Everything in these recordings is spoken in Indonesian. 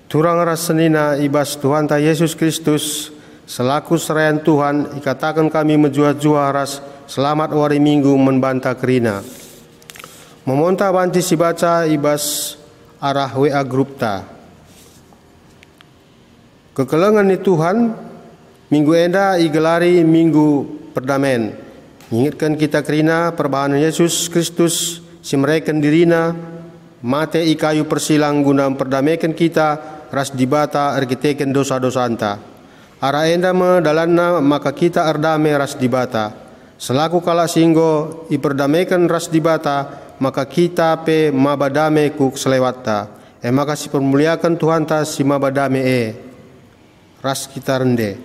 Turang rasenina ibas Tuhan ta Yesus Kristus selaku serayan Tuhan ikatakan kami menjua-jua ras selamat wari minggu membanta kerina. Memonta banti si baca ibas arah WA grup ta. Kekelengan ni Tuhan minggu enda igelari minggu perdamen. Ingatkan kita kerina perbahanan Yesus Kristus si mereka dirina mate i kayu persilang guna perdamaikan kita ras dibata ergiteken dosa-dosa anta. Ara enda me dalanna maka kita erdame ras dibata. Selaku kala singgo i perdamaikan ras dibata maka kita pe mabadame ku selewatta. Maka si permuliakan Tuhan ta si mabadame ras kita rende.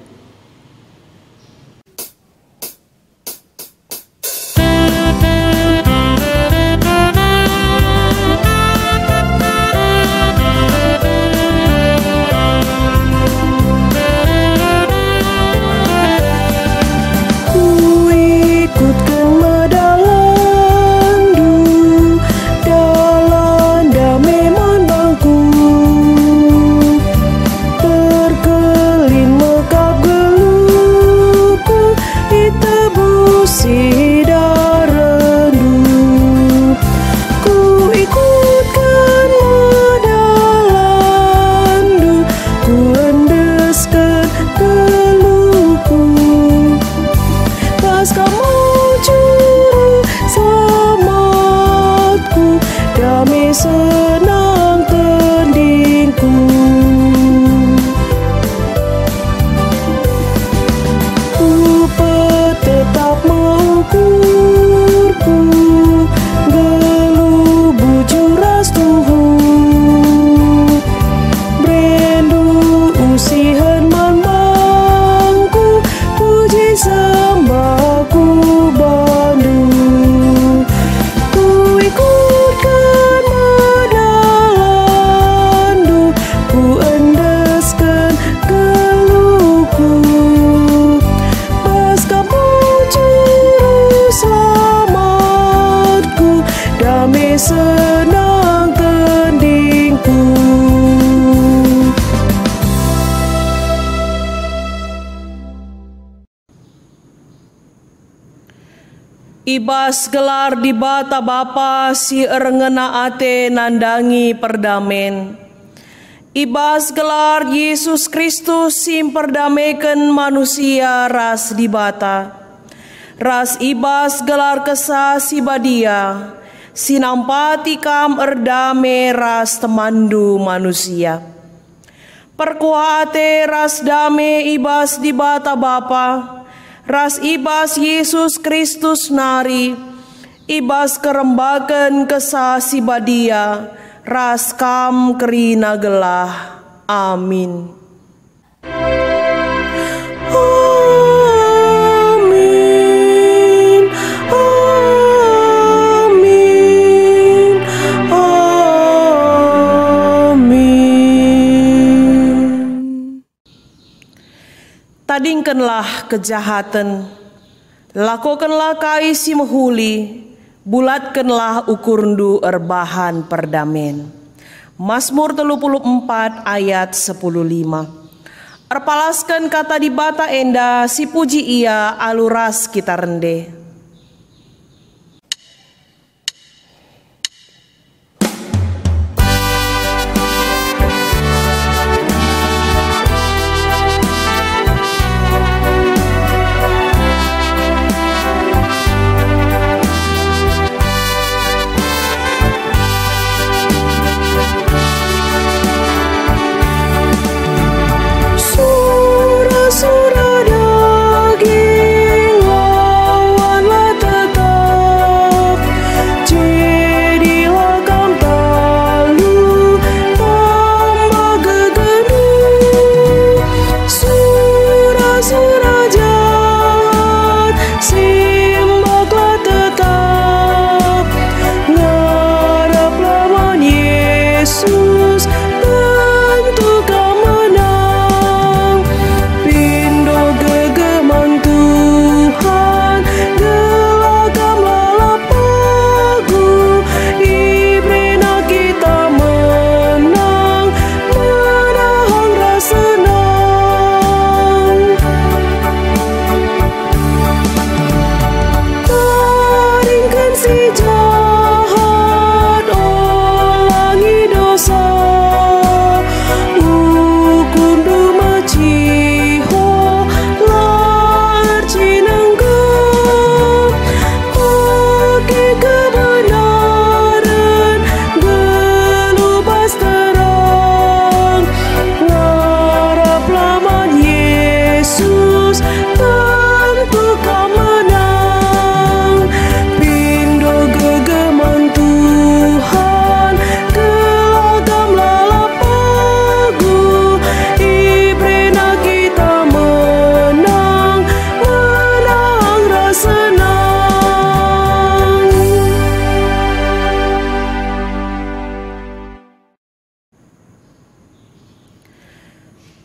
Ibas gelar di bata Bapa si erengena ate nandangi perdamen. Ibas gelar Yesus Kristus si perdamaikan manusia ras di bata. Ras ibas gelar kesah si badia si nampati kam erdame ras temandu manusia. Perkuate ras dame ibas di bata Bapa. Ras ibas Yesus Kristus nari, ibas kerembakan kesah si badia, ras kam kerina gelah. Amin. Amin. Amin. Amin. Tadingkanlah kejahatan, lakukanlah kai si mehuli, bulatkanlah ukurndu erbahan perdamen. Mazmur 34 ayat 10:5. Erpalaskan kata di bata enda si puji ia aluras kita rende. Surah daging lawan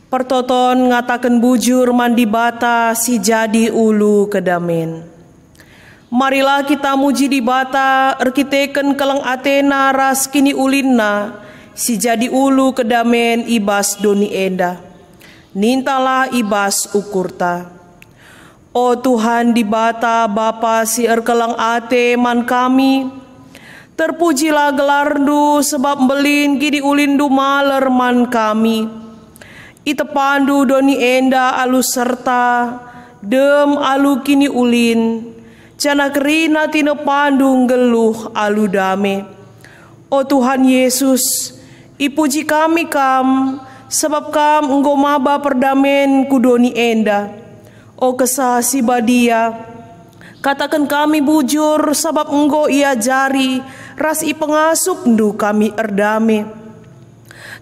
Pertoton ngatakan bujur mandi bata si jadi ulu kedamen. Marilah kita muji di bata erkiteken kelang Athena ras kini ulinna si jadi ulu kedamen ibas doni enda. Nintalah ibas ukurta. O Tuhan di bata Bapa si erkelang ate man kami. Terpujilah gelardu sebab belin gidi ulindu maler man kami. Ite pandu doni enda alu serta dem alu kini ulin. Cana kerina tine pandu geluh alu dame. O Tuhan Yesus, ipuji kami kam sebab kam engkau maba perdamen ku doni enda. O kesah si badia, katakan kami bujur sebab engkau ia jari ras i pengasup ndu kami erdame.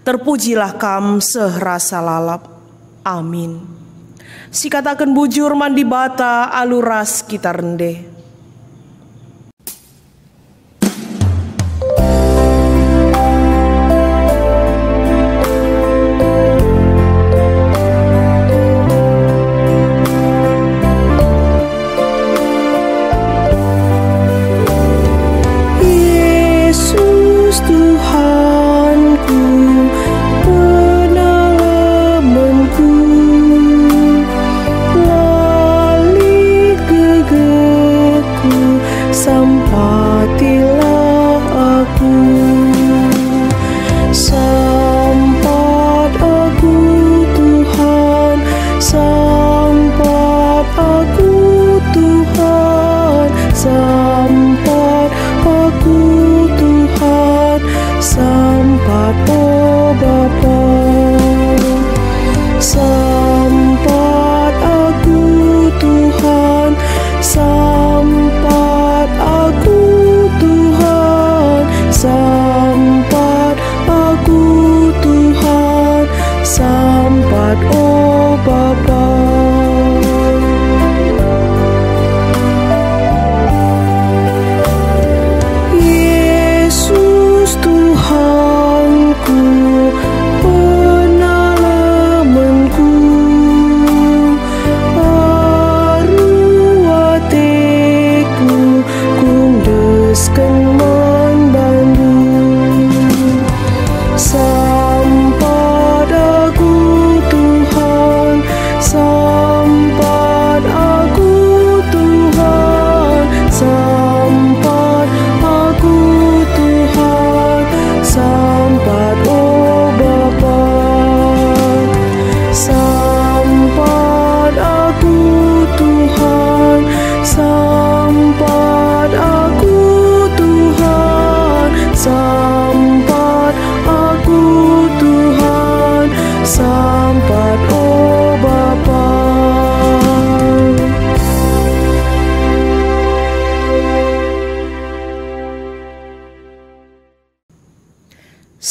Terpujilah kam sehrasa lalap. Amin. Si katakan bujur mandi bata alu ras kita rende.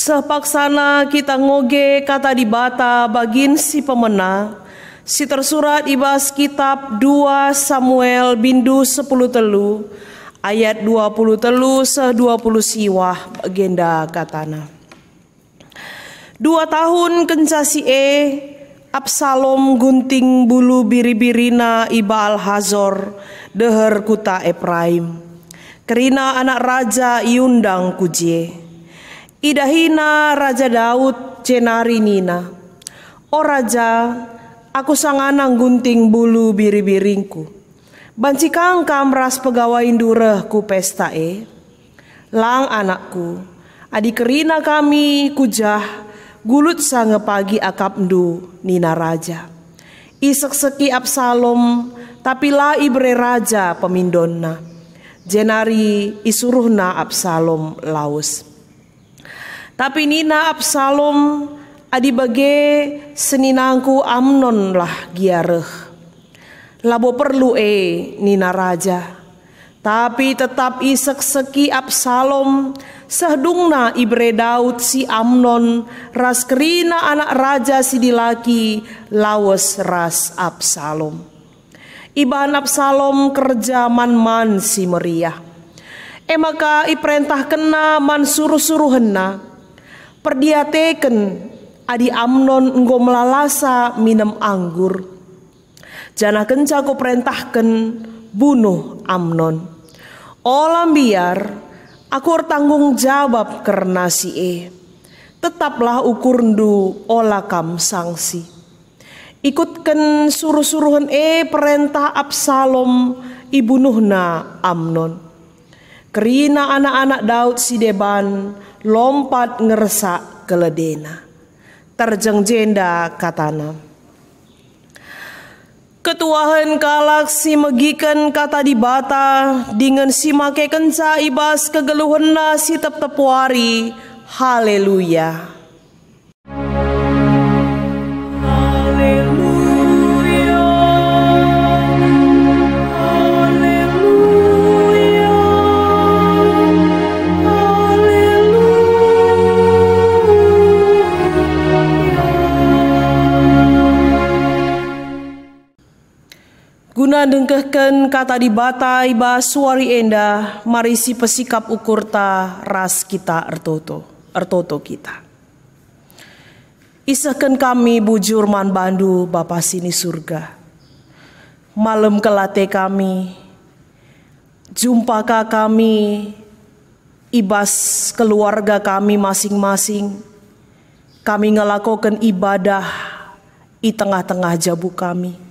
Sepaksana kita ngoge kata di bata bagin si pemena, si tersurat ibas kitab 2 Samuel bindu 10 telu, ayat 20 telu se 20 siwah agenda katana. 2 tahun kencasi Absalom gunting bulu biri-birina iba Al-Hazor deher kuta Efraim. Kerina anak raja iundang kuje. Idahina Raja Daud cenari nina. O raja, aku sanganang gunting bulu biri-biringku. Banci kangkam ras pegawai dureh ku pesta Lang anakku, adik kerina kami kujah gulut sange pagi akap ndu nina raja. Isek seki Absalom tapi la ibre raja pemindonna. Jenari isuruhna Absalom laus. Tapi nina Absalom adi bage seninangku Amnon lah giareh. Labo perlu nina raja. Tapi tetap isek seki Absalom sehdungna ibre Daud si Amnon ras kerina anak raja si dilaki lawas ras Absalom. Iban Absalom kerja man si meriah. Maka iperintah kena man suruh-suruh henna. Perdiateken adi Amnon enggo melalasa minum anggur. Jana kenca ko perintahkan bunuh Amnon. Olam biar aku tanggung jawab karena si tetaplah ukur ndu olah kam sanksi. Ikutkan suruh-suruhan perintah Absalom ibunuhna Amnon. Kerina anak-anak Daud si deban lompat ngersak keledena. Terjeng jenda katana. Ketuahan kalak si megikan kata dibata dengan si make kenca ibas kegeluhena si tep-tep wari. Haleluya. Guna dengkehken kata dibata iba suari enda marisi pesikap ukurta ras kita ertoto kita. Isahkan kami bujur man bandu Bapa sini surga. Malam kelate kami, jumpakah kami ibas keluarga kami masing-masing. Kami ngelakukan ibadah di tengah-tengah jabu kami.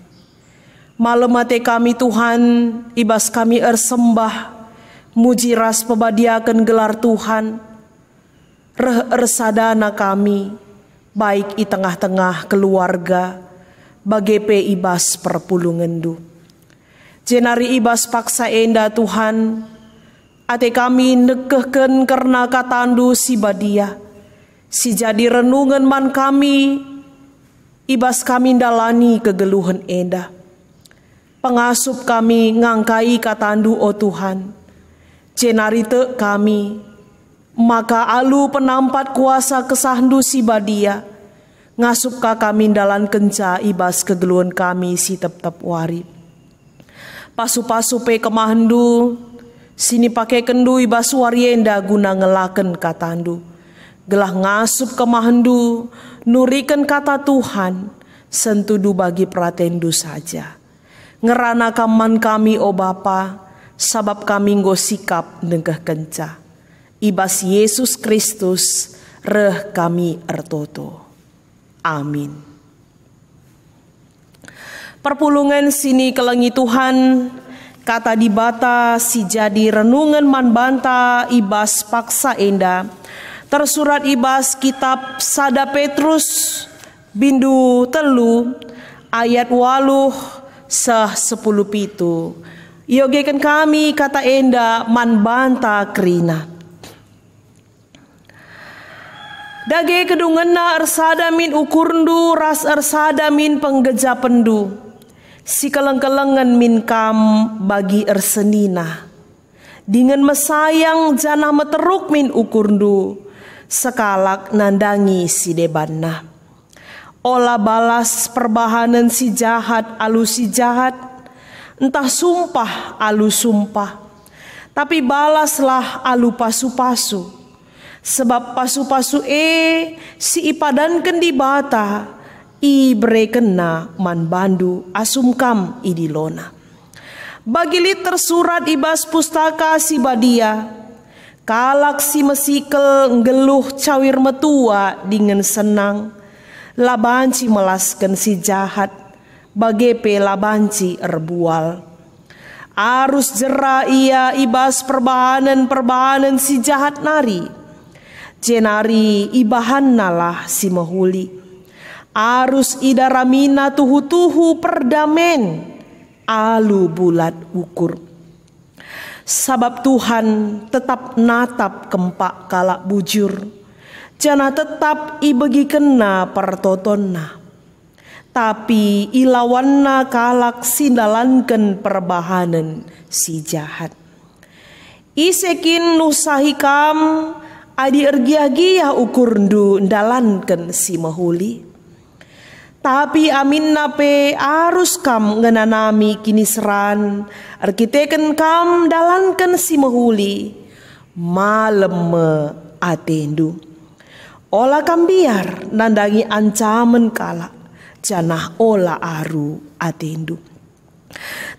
Malam mate kami Tuhan, ibas kami ersembah, muji ras pebadiakan gelar Tuhan, ersadana kami, baik i tengah-tengah keluarga, bagepe ibas perpulungendu. Jenari ibas paksa enda Tuhan, ate kami nekehken karena katandu si badia, si jadi renungan man kami, ibas kami dalani kegeluhan enda. Pengasup kami ngangkai katandu o Tuhan. Cenarite kami. Maka alu penampat kuasa kesahndu si badia. Ngasup ka kami dalan kenca ibas kegeluan kami si tep-tep wari. Pasu-pasupe kemahendu. Sini pakai kendu ibas warienda guna ngelaken katandu. Gelah ngasup kemahendu. Nuriken kata Tuhan. Sentudu bagi pratendu saja. Ngerana kaman kami o Bapa, sabab kami nggo sikap nengkeh kenca. Ibas Yesus Kristus reh kami ertoto. Amin. Perpulungan sini kelengi Tuhan, kata dibata si jadi renungan man banta ibas paksa enda. Tersurat ibas kitab Sada Petrus bindu telu ayat 8 10 pitu. Yogekan kami kata enda man banta krina. Dage kedungena ersada min ukurndu ras ersada min penggeja pendu. Si keleng-kelengan min kam bagi ersenina. Dengan mesayang janah meteruk min ukurndu. Sekalak nandangi si debanna. Olah balas perbahanan si jahat alu si jahat. Entah sumpah alu sumpah. Tapi balaslah alu pasu-pasu. Sebab pasu-pasu si ipadanken di bata. I brekena man bandu asumkam idilona. Bagilit tersurat ibas pustaka si badia. Kalak si mesikel nggeluh cawir metua dengan senang. Labanci melaskan si jahat, bagepe labanci erbual. Arus jera ia ibas perbahanan si jahat nari. Jenari ibahan nalah si mahuli. Arus idaramina tuhu-tuhu perdamen, alu bulat ukur. Sabab Tuhan tetap natap kempak kalak bujur. Jana tetap ibegi kena pertotonna. Tapi ilawanna kalak sindalanken perbahanan si jahat. Isekin nusahikam adi ergiah-giah ukurndu ndalanken si mahuli. Tapi amin nape arus kam ngenanami kini seran. Arkiteken kam dalanken si mahuli. Malem atendu. Ola kambiar nandangi ancaman kala, janah ola aru atendu.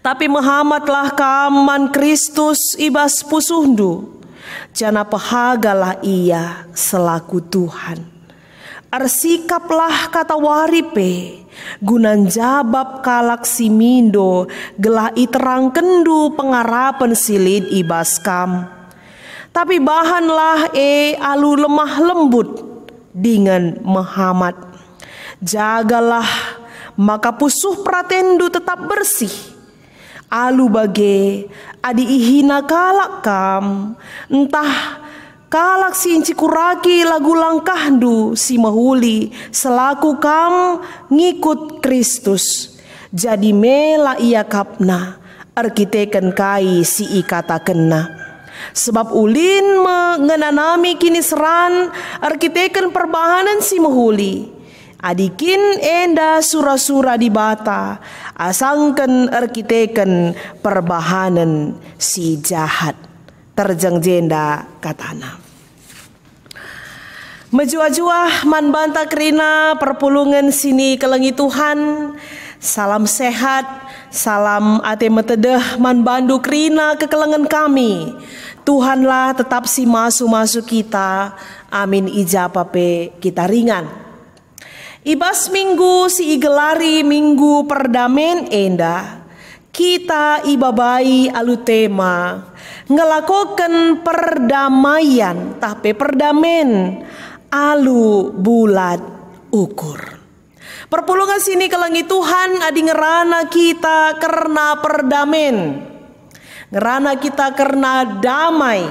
Tapi Muhammadlah kaman Kristus ibas pusundu, jana pahagalah ia selaku Tuhan. Arsikaplah kata waripe, gunan jabab kalak simindo, gelah iterang kendu pengarapan silid ibas kam. Tapi bahanlah alu lemah lembut dengan Muhammad. Jagalah maka pusuh pratendu tetap bersih. Alu bage adi ihina kalak kam, entah kalak si kuraki lagu langkahdu si mahuli selaku kam ngikut Kristus. Jadi mela ia kapna arkiteken kai si ikata kena. Sebab ulin mengenanami kini seran arkiteken perbahanan si mahuli. Adikin enda sura-sura di bata asangken arkiteken perbahanan si jahat. Terjang jenda katana. Menjua-jua man banta kerina perpulungan sini kelengi Tuhan. Salam sehat, salam ate metedeh man bandu kerina kekelengan kami. Tuhanlah tetap si masu-masu kita. Amin ijapape kita ringan. Ibas minggu si igelari minggu perdamen enda. Kita ibabai alu tema ngelakokan perdamaian tapi perdamen alu bulat ukur. Perpulungan sini kelengi Tuhan adi ngerana kita karena perdamen. Ngerana kita karena damai.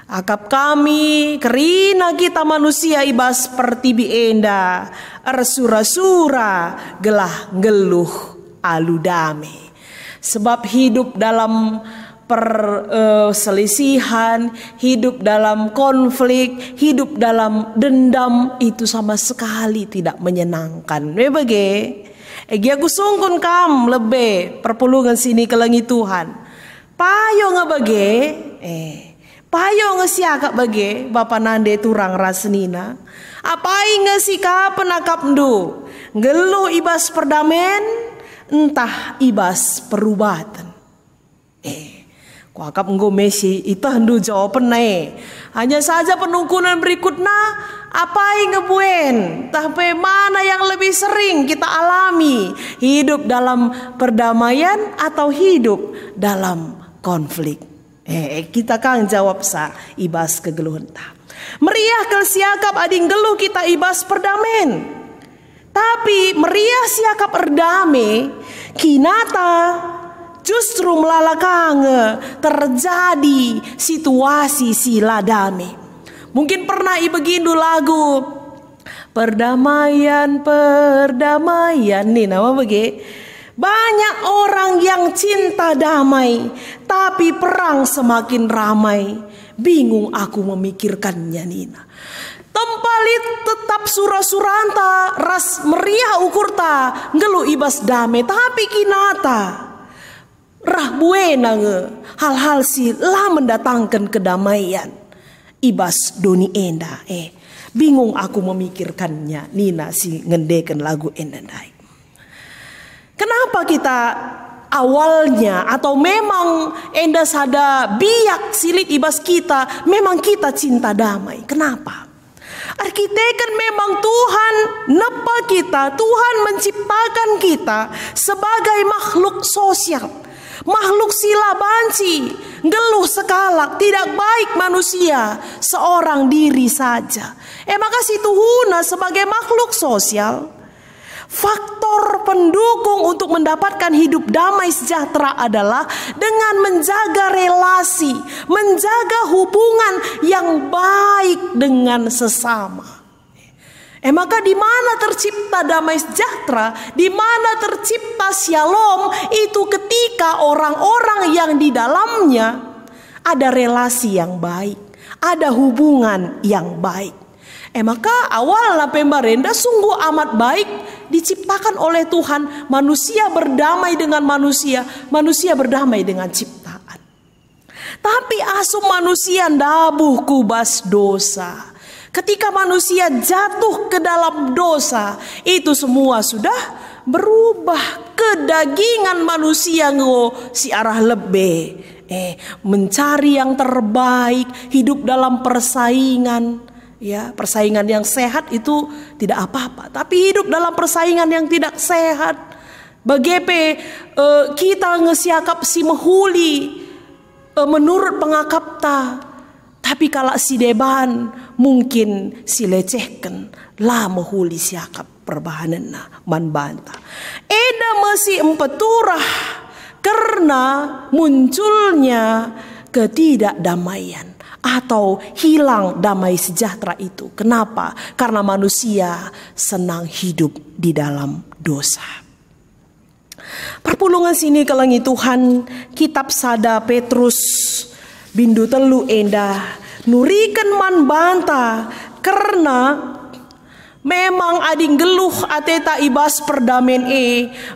Akap kami kerina kita manusia ibas pertibi enda ersura-sura gelah geluh alu damai. Sebab hidup dalam perselisihan, hidup dalam konflik, hidup dalam dendam itu sama sekali tidak menyenangkan. Bege, aku sungkun kam lebih perpulungan sini kelengi Tuhan. Payo ngabage, payo ngesiakak bage, Bapak Nande turang rasnina. Apai ngesika penakap ndu, ngelu ibas perdamen, entah ibas perubatan. Kuakap nggo mesi itu hendu jawaban hanya saja penungkunan berikutnya apai ngebuen tapi mana yang lebih sering kita alami, hidup dalam perdamaian atau hidup dalam konflik. Kita kan jawab sa ibas kegeluhan ta. Meriah kel siakap ading geluh kita ibas perdamen. Tapi meriah siakap erdame kinata justru melalakang terjadi situasi sila damai. Mungkin pernah ibegindu lagu perdamaian nih nama bege. Banyak orang yang cinta damai, tapi perang semakin ramai. Bingung aku memikirkannya Nina. Tempalit tetap sura-suranta, ras meriah ukurta, ngelu ibas damai, tapi kinata rah buena hal-hal si lah mendatangkan kedamaian. Ibas doni enda, bingung aku memikirkannya Nina si ngendeken lagu endandai. Kenapa kita awalnya atau memang enda sada biak silit ibas kita memang kita cinta damai. Kenapa? Arkiteken memang Tuhan nepa kita, Tuhan menciptakan kita sebagai makhluk sosial, makhluk sila banci, geluh sekalak, tidak baik manusia seorang diri saja. Maka si Tuhuna sebagai makhluk sosial, faktor pendukung untuk mendapatkan hidup damai sejahtera adalah dengan menjaga relasi, menjaga hubungan yang baik dengan sesama. Maka di mana tercipta damai sejahtera, di mana tercipta shalom, itu ketika orang-orang yang di dalamnya ada relasi yang baik, ada hubungan yang baik. Maka awalnya pembarenda sungguh amat baik diciptakan oleh Tuhan. Manusia berdamai dengan manusia, manusia berdamai dengan ciptaan. Tapi asum manusia ndabuh kubas dosa. Ketika manusia jatuh ke dalam dosa, itu semua sudah berubah. Kedagingan manusia si arah lebih mencari yang terbaik, hidup dalam persaingan. Ya, persaingan yang sehat itu tidak apa-apa, tapi hidup dalam persaingan yang tidak sehat. Bagepe kita ngesiakap si mehuli menurut pengakapta, tapi kalau si deban mungkin si lecehkan lah mehuli siakap perbahanena man banta. Eda masih empeturah karena munculnya ketidakdamaian atau hilang damai sejahtera itu. Kenapa? Karena manusia senang hidup di dalam dosa. Perpulungan sini kelangi Tuhan, kitab Sada Petrus bindu telu enda nurikan man banta karena memang ading geluh ateta ibas perdamen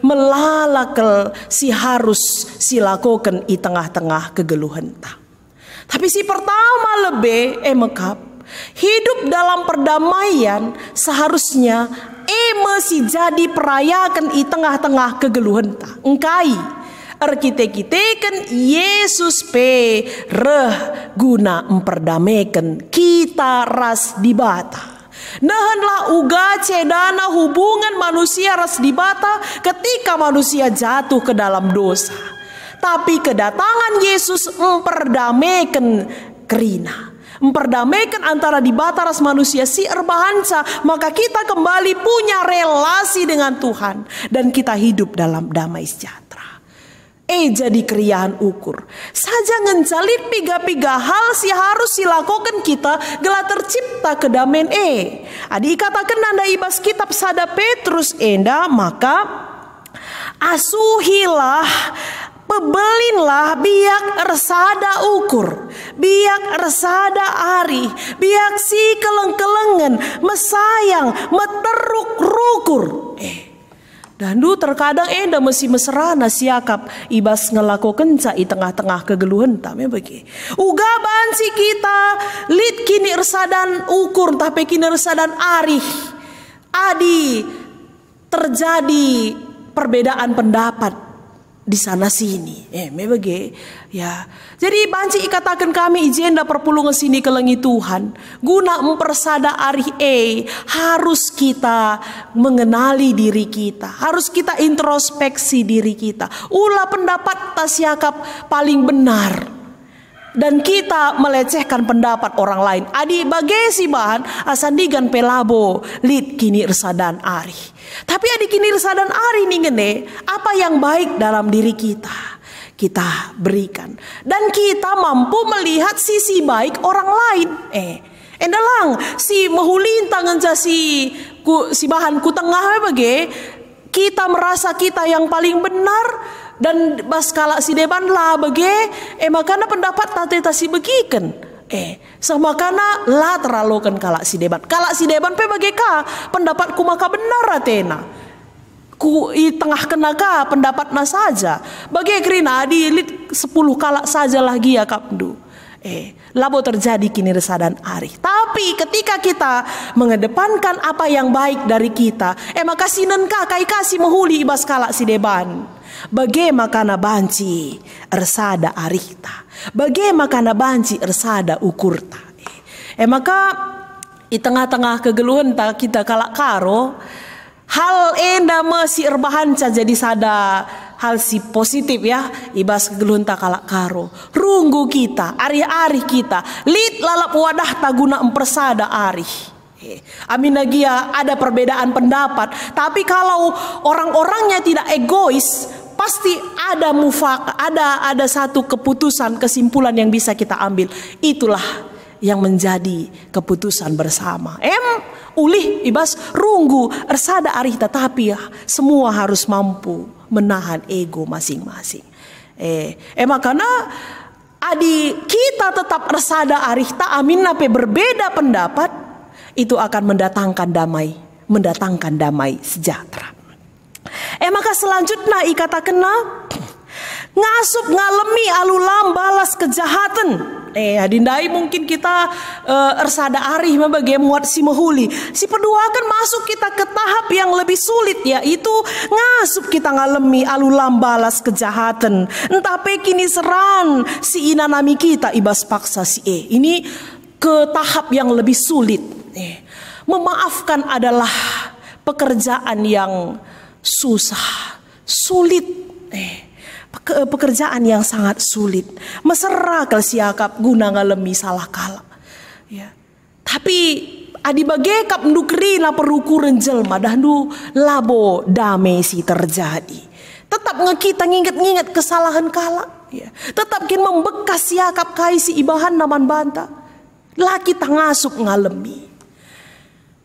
melalakel si harus silakoken i tengah-tengah kegeluhan ta. Tapi si pertama lebih mekap hidup dalam perdamaian seharusnya masih jadi perayakan i tengah-tengah kegeluhan ta. Engkai arkite-kiteken Yesus pe reh guna memperdamaikan kita ras dibata. Nahanlah uga cedana hubungan manusia ras dibata ketika manusia jatuh ke dalam dosa. Tapi kedatangan Yesus memperdamaikan kerina, memperdamaikan antara dibata ras manusia si erbahansa, maka kita kembali punya relasi dengan Tuhan dan kita hidup dalam damai sejahtera. Jadi keriaan ukur saja ngencalit piga-piga hal si harus silakokan kita gelah tercipta kedamaian adi katakan nanda ibas kitab Sada Petrus enda, maka asuhilah pebelinlah biak ersada ukur, biak ersada ari, biak si keleng-kelengen mesayang meteruk rukur. Dan terkadang enda mesti mesrana siakap ibas ngelako kenca i tengah-tengah kegeluhan tame bagi. Uga bansi kita lit kini ersadan ukur tapi kini ersadan arih. Adi terjadi perbedaan pendapat di sana sini. Bagi ya. Jadi banci ikatakan kami ijenda perpulungan sini kelengi Tuhan guna mempersada arih harus kita mengenali diri kita, harus kita introspeksi diri kita. Ulah pendapat tasiakap paling benar dan kita melecehkan pendapat orang lain. Adi bagai si bahan asandigan pelabo lid kini ersadan arih. Tapi adi kini ersadan ari nih ngene, apa yang baik dalam diri kita berikan dan kita mampu melihat sisi baik orang lain. Endalang si mehulin tangan si bahan ku tengah bagi kita merasa kita yang paling benar dan baskala si deban lah bagi makana pendapat tateta si begiken. Sama kana lah terlalu kan kalak si deban pe bageka pendapatku maka benar atena ku i tengah kenaka pendapatna saja bagi kerina di 10 kalak saja lagi ya kapdu labo terjadi kini resadan ari. Tapi ketika kita mengedepankan apa yang baik dari kita maka sinenka kai kasih mehuli ibas kalak si deban. Bagaimana banci ersada arita, bagaimana banci ersada ukurta. Maka di tengah-tengah kegeluhan kita kalak karo hal enda masih erbahan jadi sada hal si positif ya ibas kegeluhan tak kalak karo runggu kita ari-ari kita lit lalap wadah taguna empersada ari. Amin nagia ada perbedaan pendapat, tapi kalau orang-orangnya tidak egois pasti ada ada satu keputusan kesimpulan yang bisa kita ambil. Itulah yang menjadi keputusan bersama. Ulih ibas runggu ersada arih tetapi ya semua harus mampu menahan ego masing-masing. Makanya adi kita tetap ersada arih tak amin nape berbeda pendapat itu akan mendatangkan damai sejahtera. Maka selanjutnya ikata kena ngasup ngalemi alulam balas kejahatan. Adindai mungkin kita ersada arih bagi muat si mahuli. Si pedua akan masuk kita ke tahap yang lebih sulit, yaitu ngasup kita ngalemi alulam balas kejahatan. Entah pe kini seran si inanami kita ibas paksa si Ini ke tahap yang lebih sulit. Memaafkan adalah pekerjaan yang susah, sulit. Pekerjaan yang sangat sulit. Mesra kal siakap guna ngalemi salah kala. Tapi adi bagekap ndukri na perukuran jelma dahdu labo damai si terjadi. Tetap ngekita nginget-nginget kesalahan kala. Tetap kin membekas siakap kai si ibahan naman banta. Laki tangasup ngalemi.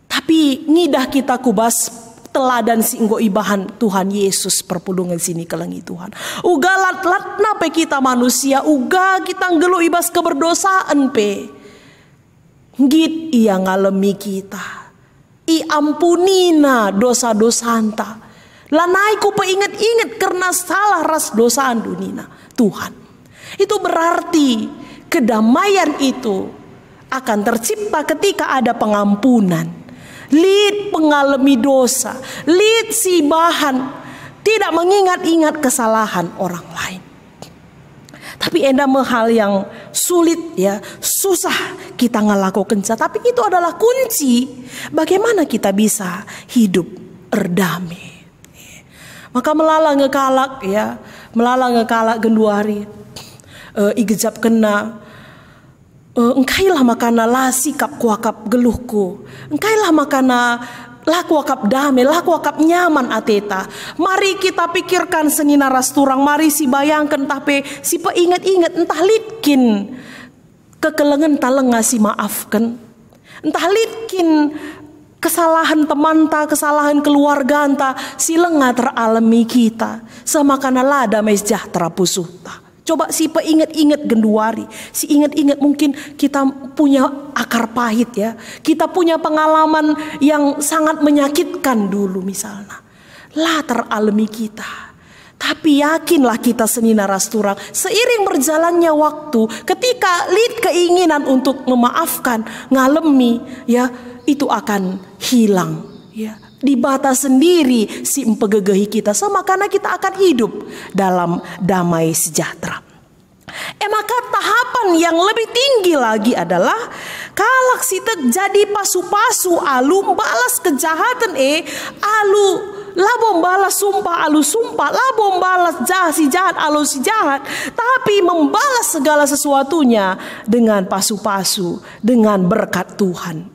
Tapi ngidah kita kubas teladan si enggo ibahan Tuhan Yesus perpulungan sini kelengi Tuhan. Uga lat-lat nape kita manusia, uga kita ngelu ibas keberdosaan pe. Git ia ngalemi kita. I ampunina dosa-dosanta. Lanai ku peinget-inget karena salah ras dosaan dunina Tuhan. Itu berarti kedamaian itu akan tercipta ketika ada pengampunan. Lid pengalami dosa, lid si bahan tidak mengingat-ingat kesalahan orang lain. Tapi enda hal yang sulit susah kita ngelakukan. Tapi itu adalah kunci bagaimana kita bisa hidup erdamai. Maka melala ngekalak genduari igejap kena. Engkailah makana lah sikap kuakap geluhku. Engkailah makana lah kuakap damai, lah kuakap nyaman ateta. Mari kita pikirkan senina rasturang, mari si bayangkan tapi si peinget-inget entah litkin kekelengan taleng ngasih maafkan. Entah litkin kesalahan teman ta, kesalahan keluarga ta, silenga teralami kita. Semakana lah damai sejahtera pusuh ta. Coba si inget-inget genduari, si inget-inget mungkin kita punya akar pahit kita punya pengalaman yang sangat menyakitkan dulu misalnya. Lah teralami kita. Tapi yakinlah kita senina rasturang, seiring berjalannya waktu, ketika lid keinginan untuk memaafkan, ngalemi itu akan hilang dibatas sendiri si empegegehi kita. Makanya kita akan hidup dalam damai sejahtera. Maka tahapan yang lebih tinggi lagi adalah kalak si terjadi pasu-pasu alu balas kejahatan alu labom balas sumpah alu sumpah, labom balas si jahat alu si jahat, tapi membalas segala sesuatunya dengan pasu-pasu, dengan berkat Tuhan.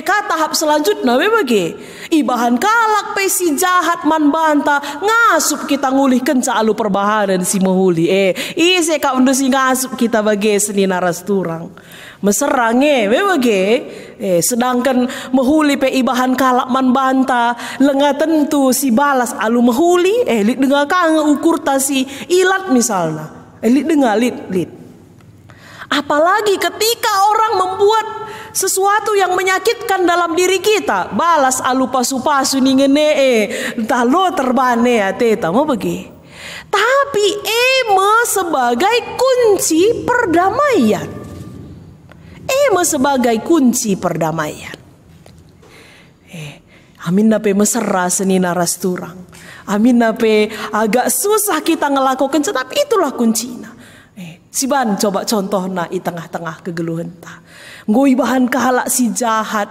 Tahap selanjutnya bagi ibahan kalak pe si jahat man banta ngasup kita ngulih kenca alu perbahanan si mahuli. Ise ka undu si ngasup kita bagi senina rasturang. Meserange bagi sedangkan mahuli pe ibahan kalak man banta lenga tentu si balas alu mahuli lit dengar kang ukur ta si ilat misalnya lit dengar lit apalagi ketika orang membuat sesuatu yang menyakitkan dalam diri kita balas alu pasu-pasu nih ngene entah lo terbane teta mau bagi tapi sebagai kunci perdamaian sebagai kunci perdamaian. Amin nape mesra senina rasturang. Amin nape agak susah kita ngelakukan, tapi itulah kuncinya. Siban coba contoh i tengah-tengah kegeluhan ta. Ngoi bahan kahalak si jahat,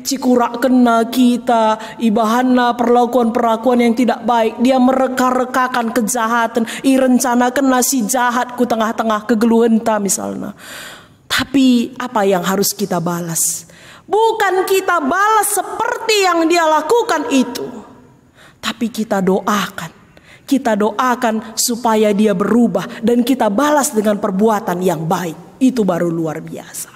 cikurak kena kita, ibahanna perlakuan-perlakuan yang tidak baik. Dia mereka-rekakan kejahatan, rencana kena si jahat ku tengah-tengah kegeluhan ta misalnya. Tapi apa yang harus kita balas? Bukan kita balas seperti yang dia lakukan itu. Tapi kita doakan. Kita doakan supaya dia berubah. Dan kita balas dengan perbuatan yang baik. Itu baru luar biasa.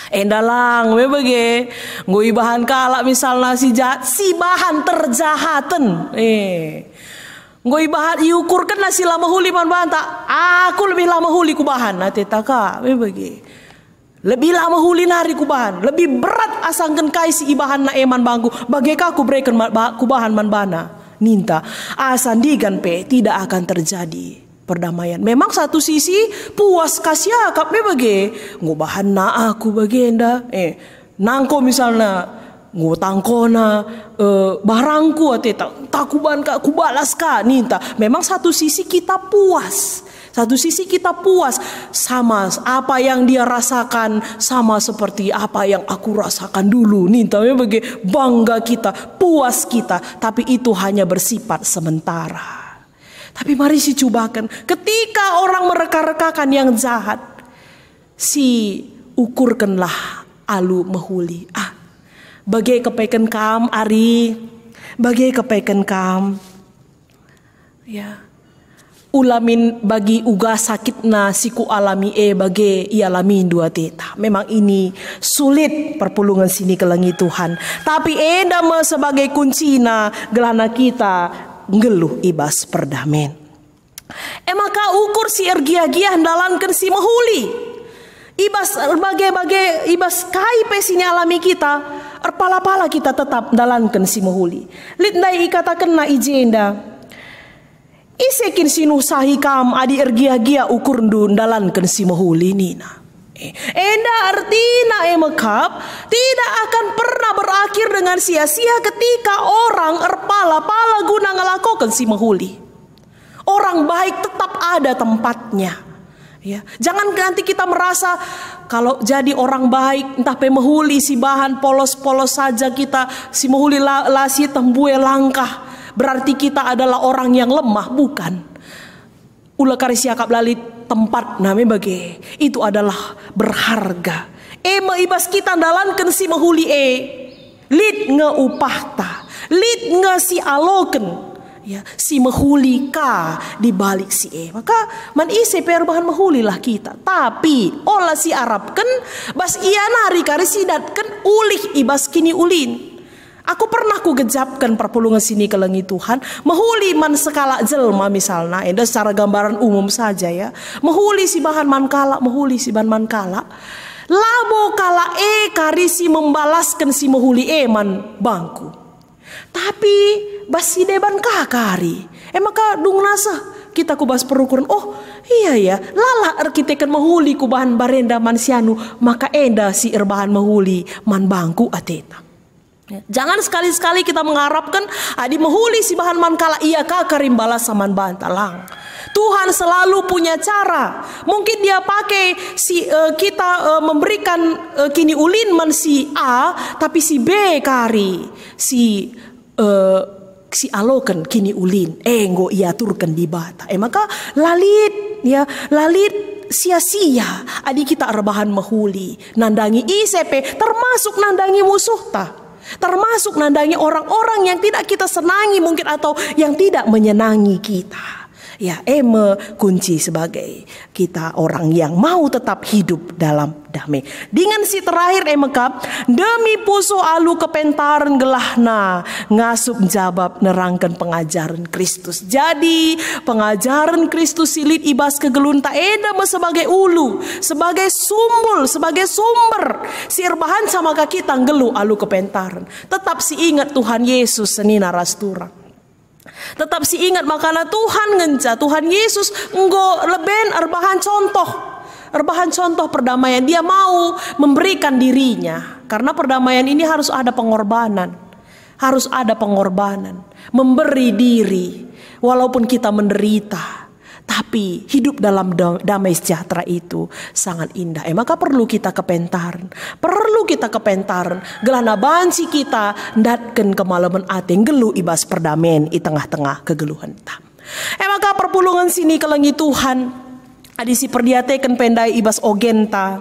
Endalang bege ngoi bahan kalak misalnya si jahat, si bahan terjahatan. Ngoi bahan iukur kena si lama huli man banta. Aku lebih lama huli ku bahan tetaka bege. Lebih lama huli nari ku bahan. Lebih berat asangken kai si ibahan na eman bangku. Bageka ku breken ku bahan man bana. Ninta asandigan pe tidak akan terjadi. perdamaian. Memang satu sisi puas kasih akap bagi ngubahan na aku bagenda nangko misalnya ngutangkona barangku ate takuban ka kubalas ka ninta. Memang satu sisi kita puas. Satu sisi kita puas sama apa yang dia rasakan, sama seperti apa yang aku rasakan dulu. Ninta bagi bangga kita, puas kita, tapi itu hanya bersifat sementara. Tapi mari si cobakan, ketika orang mereka-rekakan yang jahat, si ukurkanlah alu mehuli. Bagai kepaikan kam ari, bagai kepaikan kam, ya. Ulamin bagi uga sakitna siku alami bagi ialamin dua teta. Memang ini sulit perpulungan sini kelengi Tuhan. Tapi dama sebagai kuncina gelana kita ngeluh ibas perdamen. Maka ukur si ergia-gia handalankan si mahuli. Ibas bagai ibas kai pesini alami kita. Erpala-pala kita tetap dalankan si mahuli. Litnai ikatakan na ijenda. Isekin sinusahi kam adi ergia-gia ukur dalankan si mahuli nina. Enda artina mekap tidak akan pernah berakhir dengan sia-sia ketika orang erpala-pala guna ngelakukan si mahuli. Orang baik tetap ada tempatnya. Ya, jangan nanti kita merasa kalau jadi orang baik entah pemahuli si bahan polos-polos saja kita si mahuli lasi tembue langkah. Berarti kita adalah orang yang lemah, bukan. Ula karisiakap lalit tempat namanya bagi itu adalah berharga. Ibas kita dalankan si mahuli lid nge upahta, lid nge si aloken. Ya, si mahuli ka dibalik si maka man ise perubahan mahuli lah kita. Tapi olah si Arab kan bas iya nari karisidatkan ulih ibas kini ulin. Aku pernah ku gejapkan perpulungan sini kelengi Tuhan. Mahuli man sekala jelma misalnya. Ini secara gambaran umum saja ya. Mahuli si bahan mankala. Mahuli si bahan mankala. Labo kala karisi membalaskan si mahuli man bangku. Tapi basi deban kakari. Maka dung nasa. Kita kubas perukuran. Oh iya ya. Lala arkitekan mahuli ku bahan barenda mansianu. Maka enda si erbahan mahuli man bangku ateta. Jangan sekali-sekali kita mengharapkan adi mahuli si bahan mankala iya kakarim balas saman bantalang. Tuhan selalu punya cara. Mungkin dia pakai si kita memberikan kini ulin man si A, tapi si B kari si aloken kini ulin enggo ia turkan di bata. Maka lalit ya lalit sia-sia adi kita rebahan mahuli nandangi ICP termasuk nandangi musuh ta. Termasuk nandangi orang-orang yang tidak kita senangi mungkin atau yang tidak menyenangi kita. Ya, kunci sebagai kita orang yang mau tetap hidup dalam damai. Dengan si terakhir mekap demi puso alu kepentaran gelahna ngasup jabab nerangkan pengajaran Kristus. Jadi pengajaran Kristus silit ibas kegelunta sebagai ulu, sebagai sumbul, sebagai sumber sirbahan sama kita ngelu alu kepentaran. Tetap si ingat Tuhan Yesus senina rastura. Tetap si ingat makana Tuhan ngenca Tuhan Yesus enggo leben erbahan contoh perdamaian. Dia mau memberikan dirinya karena perdamaian ini harus ada pengorbanan, memberi diri walaupun kita menderita. Tapi hidup dalam damai sejahtera itu sangat indah. Maka perlu kita kepentaran. Gelana bansi kita datken kemalaman ateng gelu ibas perdamaian di tengah-tengah kegeluhan tam. Maka perpulungan sini kelengi Tuhan. Adisi perdiatekan pendai ibas ogenta.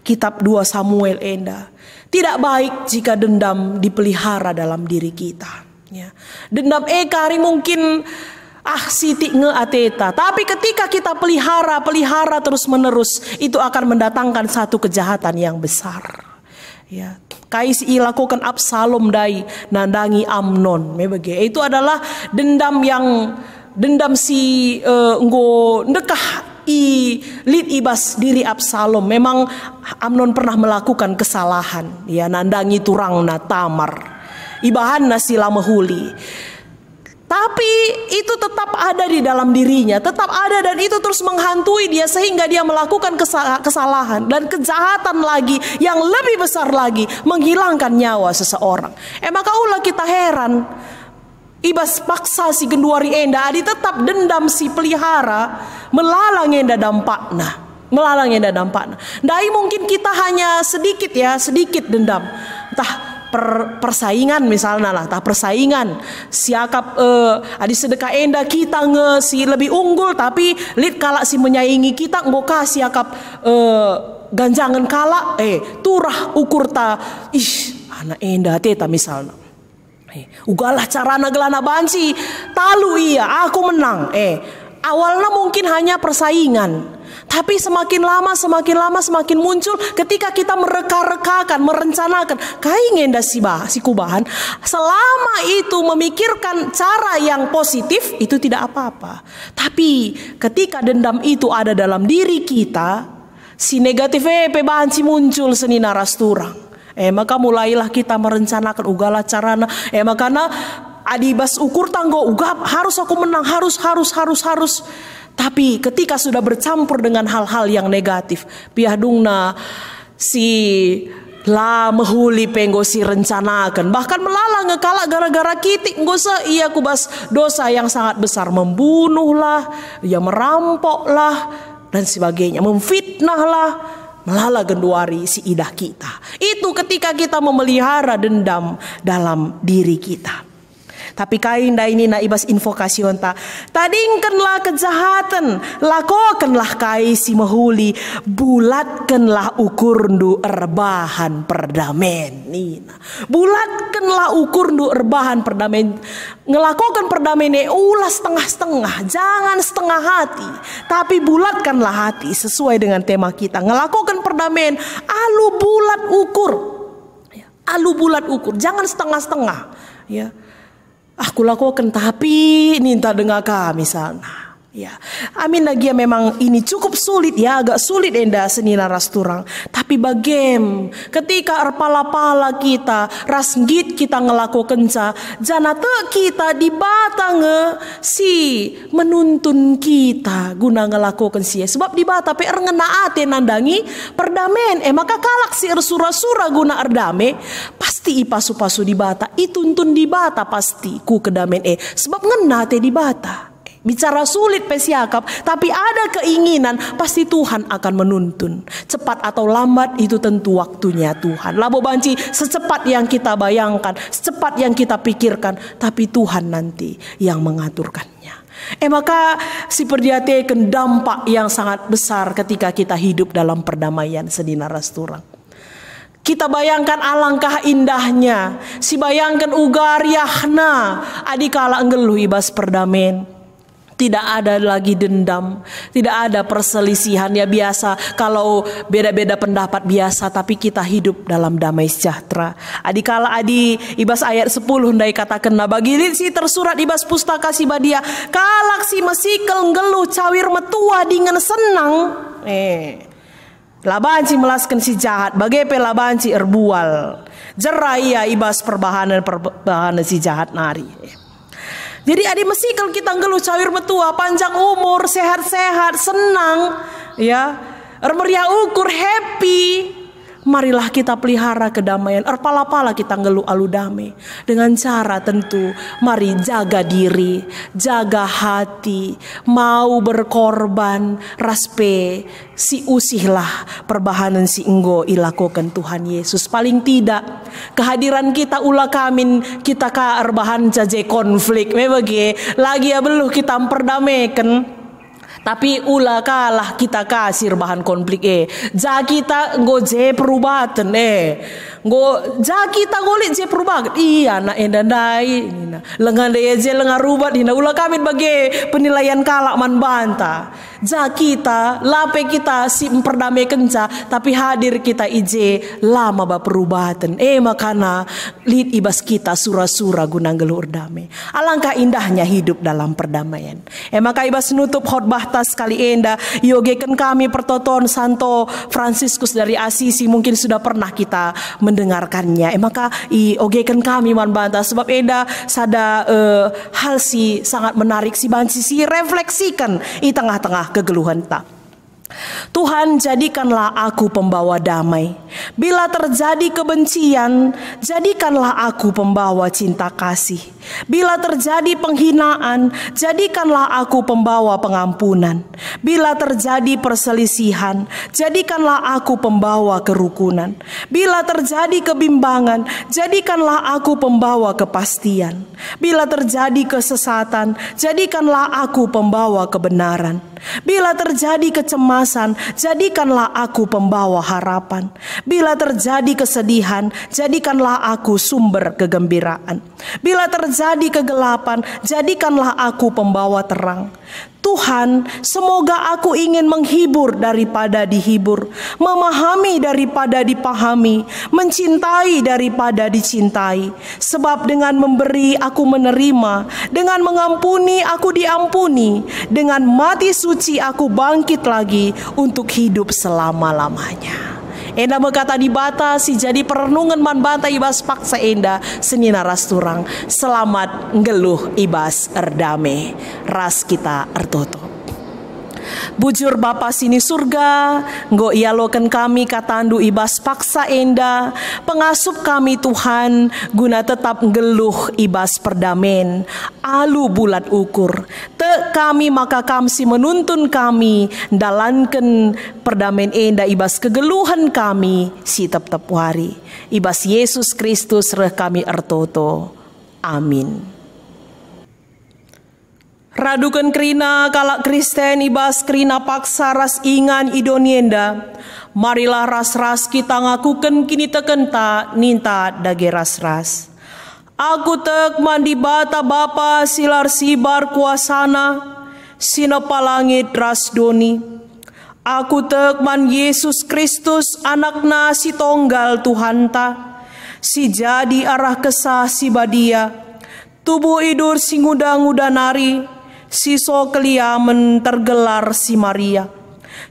Kitab 2 Samuel enda. Tidak baik jika dendam dipelihara dalam diri kita. Ya. Dendam kari mungkin sitik ateta. Tapi ketika kita pelihara terus menerus, itu akan mendatangkan satu kejahatan yang besar. Ya, kais lakukan Absalom dai nandangi Amnon. Itu adalah dendam si enggo ndekah lid ibas diri Absalom. Memang Amnon pernah melakukan kesalahan. Ya, nandangi turangna Tamar. Ibahan nasi lama huli. Tapi itu tetap ada di dalam dirinya, tetap ada, dan itu terus menghantui dia sehingga dia melakukan kesalahan dan kejahatan lagi yang lebih besar lagi, menghilangkan nyawa seseorang. Maka ulah kita heran, ibas paksa si genduari enda adi tetap dendam si pelihara melalang enda dampakna. Dai mungkin kita hanya sedikit dendam, entah persaingan misalnya lah, persaingan siakap adi sedekah enda kita si lebih unggul, tapi lid kala si menyaingi kita ngoka siakap ganjangan kala turah ukur ta anak enda teta misalnya ugalah carana gelana banci talu iya aku menang awalnya mungkin hanya persaingan. Tapi semakin lama semakin muncul ketika kita mereka-rekakan, merencanakan kain ngenda si kubahan. Selama itu memikirkan cara yang positif itu tidak apa-apa. Tapi ketika dendam itu ada dalam diri kita, si negatif bahan si muncul seni narasturang. Maka mulailah kita merencanakan ugala carana. Makanya adibas ukur tanggo ugap harus aku menang, harus. Tapi ketika sudah bercampur dengan hal-hal yang negatif, piadungna si la mehuli penggo si rencanakan, bahkan melalang ngekala gara-gara kitik ngosa iya kubas dosa yang sangat besar, membunuh lah, ya merampok lah dan sebagainya, memfitnah lah, melala genduari si idah kita. Itu ketika kita memelihara dendam dalam diri kita. Tapi kain da ini na ibas invokasion ta. Tadingkanlah kejahatan, lakokanlah kai si mahuli, bulatkanlah ukur ndu erbahan perdamen. Nina. Bulatkanlah ukur ndu erbahan perdamen. Ngelakukan perdamen ulah setengah-setengah, jangan setengah hati, tapi bulatkanlah hati sesuai dengan tema kita. Ngelakukan perdamen alu bulat ukur. Alu bulat ukur, jangan setengah-setengah, ya. Aku lakukan tapi minta dengar misalnya. Ya, amin lagi ya, memang ini cukup sulit ya, agak sulit enda seni narasturang. Tapi bagem ketika erpala-pala kita rasgit kita ngelakukan janate kita dibatange si menuntun kita guna ngelakukan sia. Sebab dibata pe ngena ate nandangi perdamen. Maka kalak si ersura-sura guna erdame pasti ipasu-pasu dibata, ituntun dibata pasti ku kedamen sebab ngena ate dibata. Bicara sulit pesiakap, tapi ada keinginan, pasti Tuhan akan menuntun. Cepat atau lambat itu tentu waktunya Tuhan. Labo banci secepat yang kita bayangkan, secepat yang kita pikirkan, tapi Tuhan nanti yang mengaturkannya. Maka si perdiatekan dampak yang sangat besar ketika kita hidup dalam perdamaian seni narasturang. Kita bayangkan alangkah indahnya, si bayangkan ugariahna adikala enggeluh ibas perdamen. Tidak ada lagi dendam, tidak ada perselisihan ya biasa. Kalau beda-beda pendapat biasa, tapi kita hidup dalam damai sejahtera. Adikala adi ibas ayat 10 ndai katakan nah bagi si tersurat ibas pustaka si badia kalak si mesikel nggeluh cawir metua dengan senang. Labanci melaskan si jahat, bagepe labanci erbual. Jeraya ibas perbahanan si jahat nari. Jadi adik mesikel kita ngeluh cawir metua, panjang umur, sehat-sehat, senang, ya, meriah ukur, happy. Marilah kita pelihara kedamaian. Erpala-pala kita ngeluh alu damai dengan cara tentu, mari jaga diri, jaga hati, mau berkorban, raspe, si usihlah perbahanan si enggo ilakokan Tuhan Yesus. Paling tidak kehadiran kita ulah kamin kita ka erbahan jaje konflik, memang lagi ya beluh kita memperdamaikan. Tapi ulah kalah kita kasih bahan konflik ja kita ngoje perubahan ngo ja kita golit je perubahan iya na endandai lengan deje lengan rubat hina ulah kami bagi penilaian kalak man banta Ja kita, lape kita si memperdamaikan ja, tapi hadir kita ije lama ba perubatan. Makana lid ibas kita sura-sura gunang gelur damai. Alangkah indahnya hidup dalam perdamaian. Maka ibas nutup khotbah tas kali enda, yogekan kami pertoton Santo Fransiskus dari Asisi, mungkin sudah pernah kita mendengarkannya. Maka ogekan kami man banta sebab enda sada hal si sangat menarik si banci si refleksikan di tengah-tengah kegeluhan tak. Tuhan, jadikanlah aku pembawa damai. Bila terjadi kebencian, jadikanlah aku pembawa cinta kasih. Bila terjadi penghinaan, jadikanlah aku pembawa pengampunan. Bila terjadi perselisihan, jadikanlah aku pembawa kerukunan. Bila terjadi kebimbangan, jadikanlah aku pembawa kepastian. Bila terjadi kesesatan, jadikanlah aku pembawa kebenaran. Bila terjadi kecemasan, jadikanlah aku pembawa harapan. Bila terjadi kesedihan, jadikanlah aku sumber kegembiraan. Bila terjadi kegelapan, jadikanlah aku pembawa terang. Tuhan, semoga aku ingin menghibur daripada dihibur, memahami daripada dipahami, mencintai daripada dicintai. Sebab dengan memberi aku menerima, dengan mengampuni aku diampuni, dengan mati suci aku bangkit lagi untuk hidup selama-lamanya. Enda berkata dibatasi jadi perenungan man banta ibas paksa enda seni naras turang. Selamat ngeluh ibas erdame ras kita ertoto. Bujur Bapa sini surga, nggo ialokan kami katandu ibas paksa enda, pengasup kami Tuhan, guna tetap ngeluh ibas perdamen, alu bulat ukur, te kami maka kamsi menuntun kami, dalankan perdamen enda ibas kegeluhan kami, si tep-tep wari, ibas Yesus Kristus reh kami ertoto, amin. Radukan kerina kalak Kristen ibas kerina paksa ras ingan idonienda. Marilah ras-ras kita ngakuken kini tekenta ninta dage ras-ras. Aku tek mandi bata Bapa silar sibar kuasana, sinapa langit ras doni. Aku tek man Yesus Kristus anakna si tonggal Tuhanta, si jadi arah kesah si badia, tubuh idur si nguda-nguda nari, siso keliamen tergelar si Maria.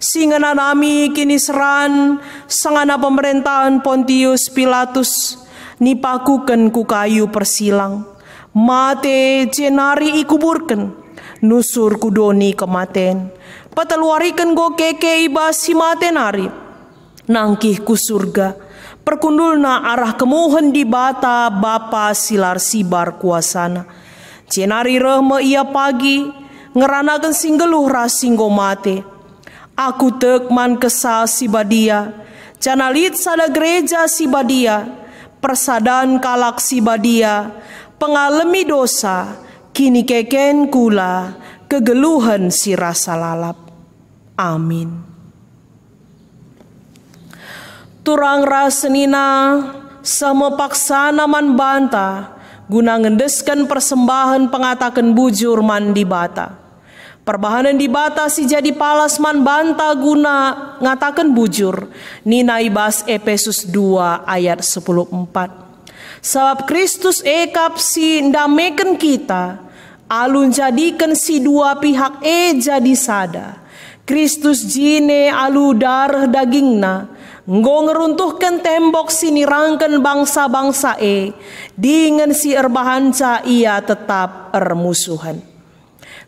Singana nami kini seran, sangana pemerintahan Pontius Pilatus, nipakuken ku kayu persilang. Mate jenari ikuburken, nusur kudoni kematen. Pateluariken go keke ibas si mate nari, nangkih ku surga. Perkundulna arah kemuhen di bata Bapa silar sibar kuasana. Cenari rehme ia pagi, ngeranakan singgeluh ras singgo mate. Aku tek man kesal si badia, canalit sada gereja si badia, persadan kalak si badia, pengalami dosa, kini keken kula, kegeluhan si rasa lalap. Amin. Turang rasenina, sama paksana man banta, guna ngendeskan persembahan pengatakan bujur man di bata. Perbahanan di bata si jadi palas man banta guna ngatakan bujur. Nina ibas Efesus 2 ayat 14. Sebab Kristus ekap si ndameken kita, alun jadikan si dua pihak jadi sada. Kristus jine alu darah dagingna, nggo ngeruntuhkan tembok sinirangkan bangsa-bangsa dengan si erbahanca ia tetap ermusuhan.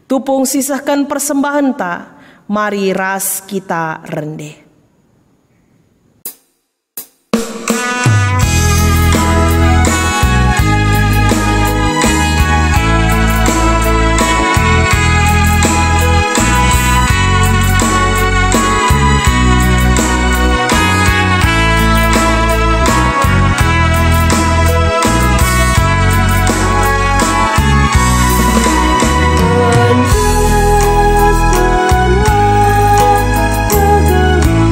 Tupung sisahkan persembahan ta, mari ras kita rendeh. Teruskanlah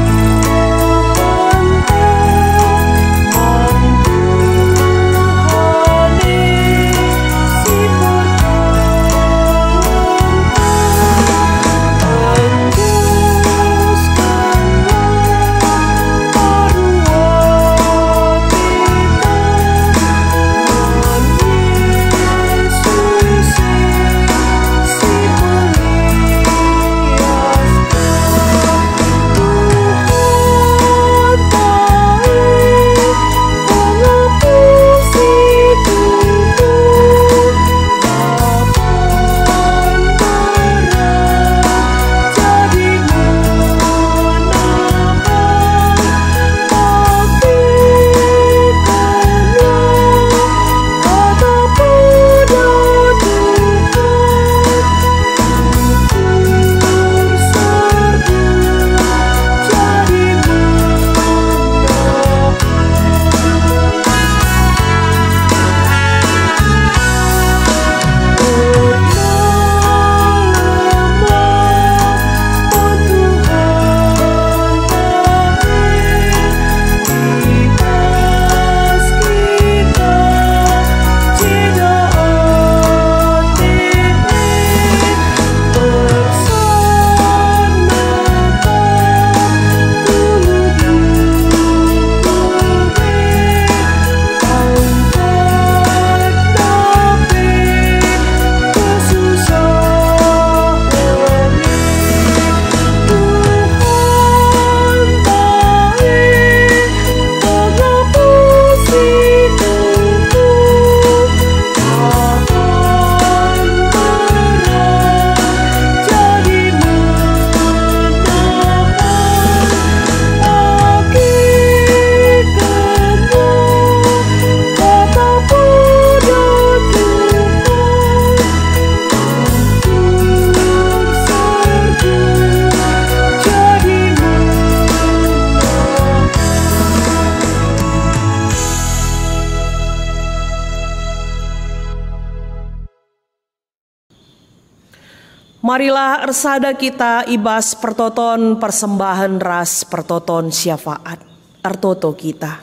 Marilah ersada kita ibas pertoton persembahan ras pertoton syafaat artoto kita.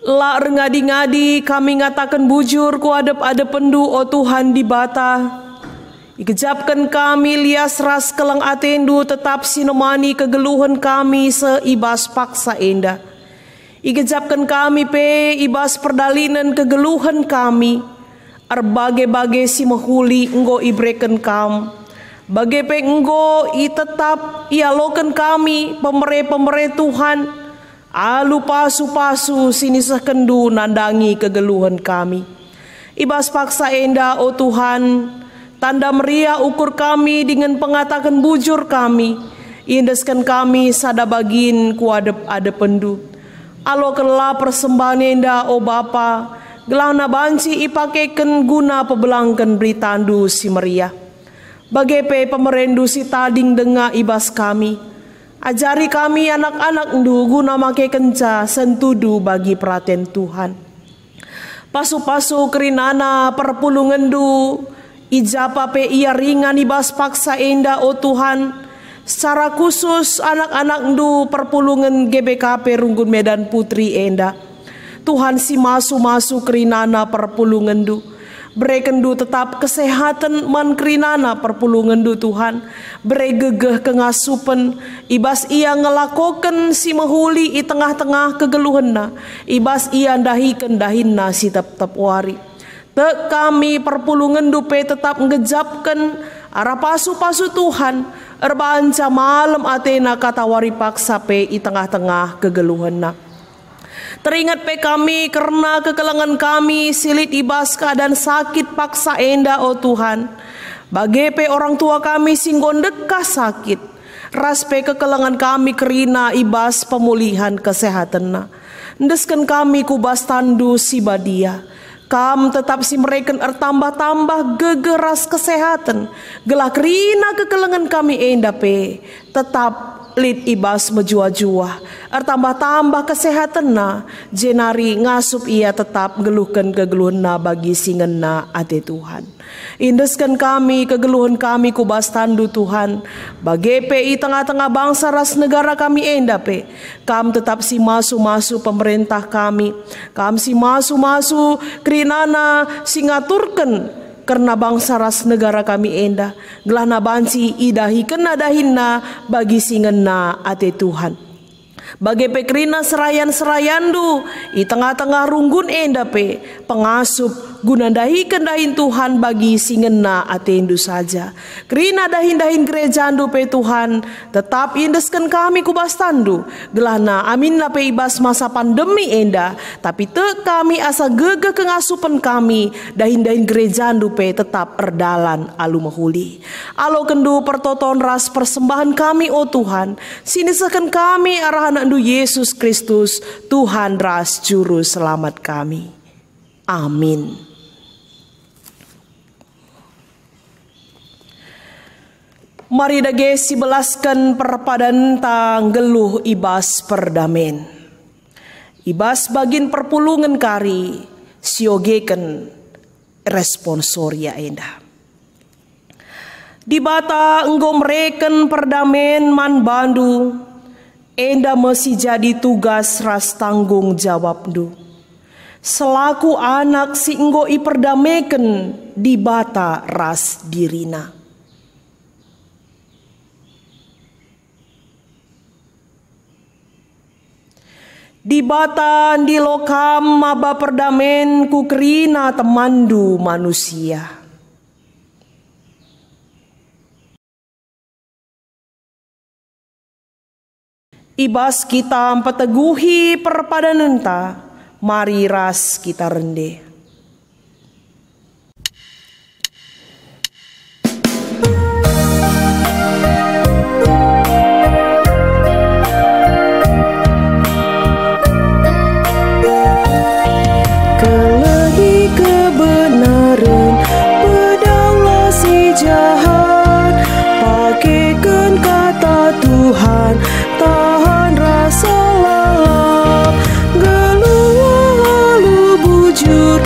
La rengadi-ngadi kami ngatakan bujur ku adep-adep pendu o Tuhan di bata. Ikejapkan kami lias ras kelang atendu tetap sinemani kegeluhan kami seibas paksa enda. Ikejapkan kami pe ibas perdalinan kegeluhan kami. Arbagai-bagai si mahuli enggo ibreken kam. Bagai pe enggo i tetap ialokan kami pemere-pemere Tuhan. Alu pasu-pasu sinisah kendu nandangi kegeluhan kami. Ibas paksa enda o Tuhan. Tanda meriah ukur kami dengan pengatakan bujur kami. Indeskan kami sada bagin ku adep pendu. Alo kela persembahan enda o Bapa. Gelana banci ipakeken guna pebelangkan beritandu si meriah. Bagepe pemerendu si tading denga ibas kami. Ajari kami anak-anak ndu guna make kenca sentudu bagi perhatian Tuhan. Pasu-pasu kerinana perpulungan du. Ijapa pe ia ringan ibas paksa enda o Tuhan. Secara khusus anak-anak ndu perpulungan GBKP Runggun Medan Putri enda. Tuhan si masu-masu kerinana perpulungan du. Berikan du tetap kesehatan man kerinana perpulungan du Tuhan. Beri gegeh kengasupen. Ibas ia ngelakokan si mahuli i tengah-tengah kegeluhanna. Ibas ia ndahikan dahinna si tetap wari. Te kami perpulungan du pe tetap ngejapkan arah pasu-pasu Tuhan. Erbanca malam atena kata wari paksa pe i tengah-tengah kegeluhanna. Teringat pe kami karena kekelangan kami silit ibas keadaan sakit paksa enda o Tuhan. Bagi pe orang tua kami singgon dekah sakit. Ras pe kekelangan kami kerina ibas pemulihan kesehatan. Ndeskan kami kubas tandu si badia. Kam tetap si mereka tambah-tambah gegeras kesehatan. Gelak rina kekelangan kami enda pe. Tetap lid ibas menjua-jua. Tambah-tambah kesehatan na. Jenari ngasup ia tetap geluhkan kegeluhan na bagi singen na ate Tuhan. Indeskan kami kegeluhan kami kubas tandu Tuhan. Bagi pe i tengah-tengah bangsa ras negara kami enda pe. Kam tetap si masu-masu pemerintah kami. Kam si masu-masu kerinana si ngaturkan karena bangsa ras negara kami enda. Gelana banci idahi kena dahinna bagi singenna ate Tuhan. Bagi pekrina serayan-serayandu i tengah-tengah runggun enda pe pengasup guna dahikan dahin Tuhan bagi singenna atendu saja. Kerina dahin-dahin gereja andu pe Tuhan tetap indeskan kami kubas tandu. Gelana aminna pe ibas masa pandemi enda tapi te kami asa gegeh kengasupan kami dahin-dahin gereja andu pe tetap erdalan alu mahuli. Alo kendu pertoton ras persembahan kami o Tuhan sinisakan kami arahan andu Yesus Kristus Tuhan ras juru selamat kami. Amin. Mari dage si belaskan perpadan tang geluh ibas perdamen. Ibas bagin perpulungan kari siogeken responsoria enda. Di bata enggo mereken perdamen man bandu. Enda masih jadi tugas ras tanggung jawab du. Selaku anak si enggo iperdameken di bata ras dirina. Di bata di lokam maba perdamen ku kerina temandu manusia. Ibas kita empeteguhi perpadanenta, mari ras kita rende. Kelahi kebenaran, pedanglah si jahat, pakaikan kata Tuhan, tahan rasa lalap, geluh lalu bujur,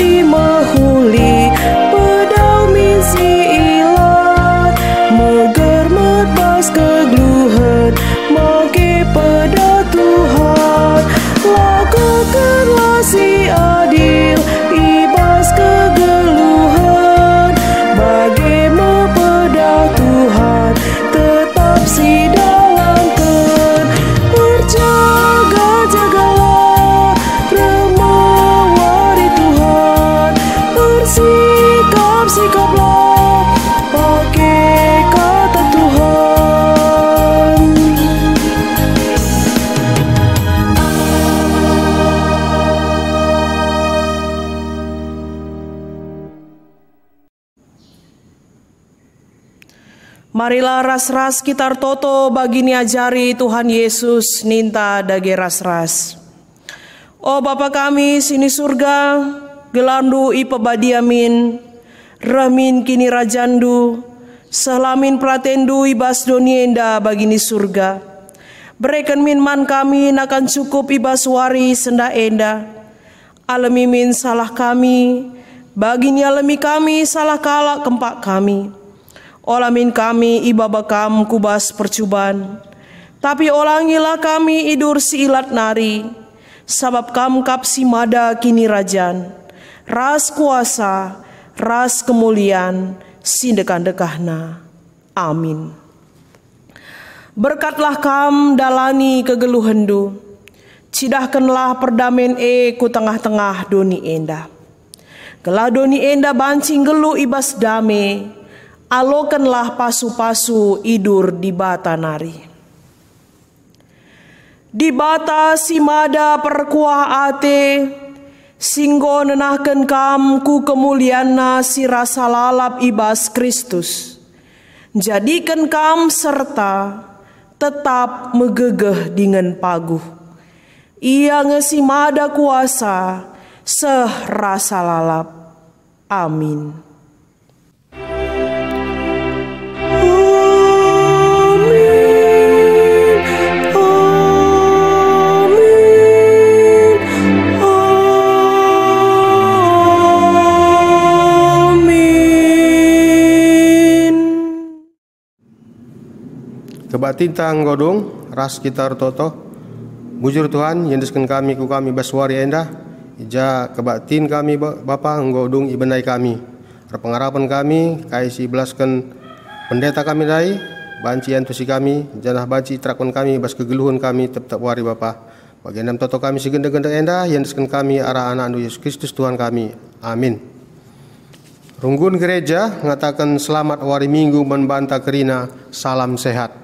i mahuli pedang min si ilat meger merbas kegluhan make pada Tuhan lakukanlah si adil ibas kegeluhan bagi pada Tuhan tetap si dalamkan berjaga-jagalah remawari Tuhan bersikap-sikaplah pakai kata Tuhan. Marilah ras-ras kitar toto bagi niajari Tuhan Yesus ninta dage ras-ras. O Bapa kami sini surga, gelandu ipebadiamin, ramin kini rajandu, selamin pratendu ibas donienda bagini surga. Berikan min man kami nakan cukup ibas wari senda enda. Alami min salah kami, bagini alami kami salah kalak kempak kami. Olamin kami ibabakam kubas percuban, tapi olangilah kami idur si ilat nari, sabab kam kap si mada kini rajan, ras kuasa, ras kemuliaan, sindekan-dekahna. Amin. Berkatlah kam dalani kegeluhendu, cidahkanlah perdamen ku tengah-tengah doni enda. Gelah doni enda bancing gelu ibas dame, alokanlah pasu-pasu idur di bata nari. Di bata si mada perkuah ate, singgo nenahken kam ku kemuliana si rasa lalap ibas Kristus. Jadikan kam serta tetap megegeh dengan paguh. Ia ngesi mada kuasa seh rasa lalap. Amin. Kebak tintang godong ras kitar toto bujur Tuhan yang desken kami ku kami baswari endah ija kebak tin kami Bapa nggodong ibenai kami pengarapan kami kaisi belaskan pendeta kami dai banci antusi kami janah banci trakon kami bas kegeluhan kami tetap wari Bapa bagian toto kami sigenda-genda endah yang desken kami arah anak Yesus Kristus Tuhan kami. Amin. Runggun gereja mengatakan selamat wari minggu membantah kerina salam sehat.